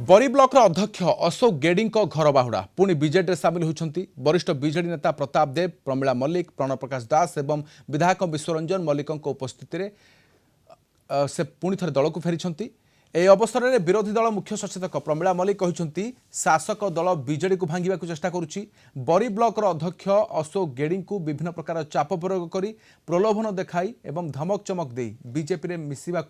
बरी ब्लॉक अध्यक्ष अशोक गेडी घर बाहुड़ा पुणी बीजेडी सामिल होती वरिष्ठ बीजेडी नेता प्रताप देव, प्रमिला मल्लिक, प्रणव प्रकाश दास एवं विधायक विश्वरंजन मल्लिक उपस्थित से पुणी थे दल को फेरी। ए अवसर में विरोधी दल मुख्य सचेतक प्रमिला मल्लिक कहते शासक दल बीजेडी को भांगा चेष्टा करुच्ची। बरी ब्लॉक अध्यक्ष अशोक गेडी को विभिन्न प्रकार चाप प्रयोग कर प्रलोभन देखाई एवं धमक चमक दे बीजेपी में मिसवा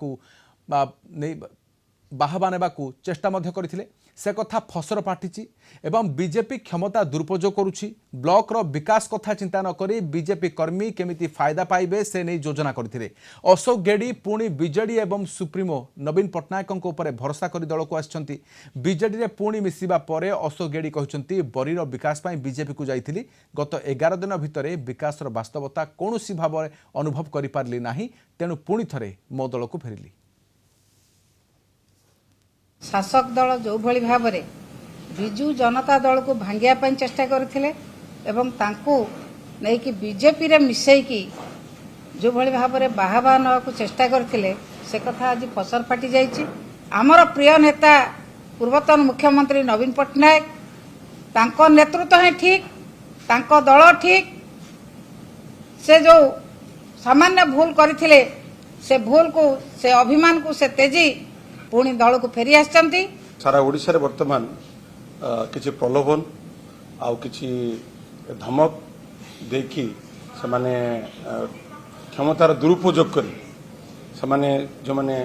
बाहबा नेबा चेष्टा करथिले। से कथा फसर पाटिची एवं बीजेपी क्षमता दुरुपयोग करुछि। ब्लॉक रो विकास कथा चिंता न करी बीजेपी कर्मी केमिति फायदा पाइबे से नहीं योजना करथिले। अशोक गेडी पुणी बीजेडी एवं सुप्रीमो नवीन पट्टनायक ऊपर भरोसा कर दल को आछंती। बीजेडी रे पुणी मिसिबा परे अशोक गेडी कहउछंती बरीर विकास पाई बीजेपी को जाइथिली। गत 11 दिन भितर विकास रो वास्तवता कोनोसी भाव अनुभव करि पारली नाही, तेणु पुणी थरे मो दल को फेरिली। शासक दल जो भली भाव में विजु जनता दल को भांगिया चेष्टा करथिले एवं तांको नहीं कि बीजेपी रे मिसैकी जो भली भाव में बाहबा नवा को चेष्टा करथिले से कथा आज फसर फाटी जाइछि। आमर प्रिय नेता पूर्वतन मुख्यमंत्री नवीन पट्टनायक तांको नेतृत्व है ठीक, तांको दल ठीक। से जो सामान्य भूल करथिले से भूल को से अभिमान को से तेजी पुणी दल को फेरी आछंती। सारा ओडिशा रे वर्तमान किछि प्रलोभन आउ किछि धमक देखि से माने क्षमतार दुरुपयोग करी से माने जो माने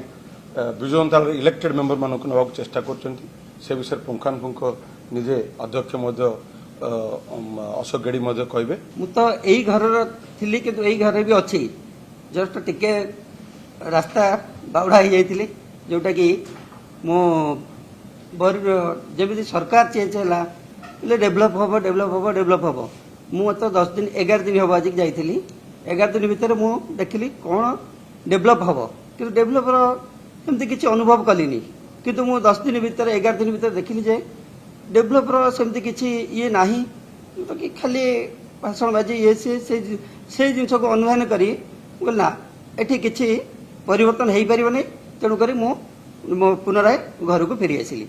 विजु जनता दल इलेक्टेड मेंबर मानक नवा चेष्टा करछंती। से विषय पुंखानुपुंख निजे अध्यक्ष मध्य अशोक गेडी मध्य कहबे। मु तो एई घर थिली किंतु एई घर भी अछि जस्ट टिके रास्ता बाउडा ही जाइतिली जोटा कि मो जमी सरकार चेंज है डेभलप हम मु तो 10 दिन 11 दिन हम आज जाइली। 11 दिन भितर मु देखली कौन डेभलप हम कि डेभलप एमती किसी अनुभव कलिनी किंतु मु 10 दिन भितर 11 दिन भितर देखली जे डेभलप सेमती किसी ये नाही तो कि खाली भाषणबाजी ये से जिन को अनुधान करी ना एठी किसी परिवर्तन हो पार नहीं। तेणुक मु पुनराय घर को फेरी आसिली।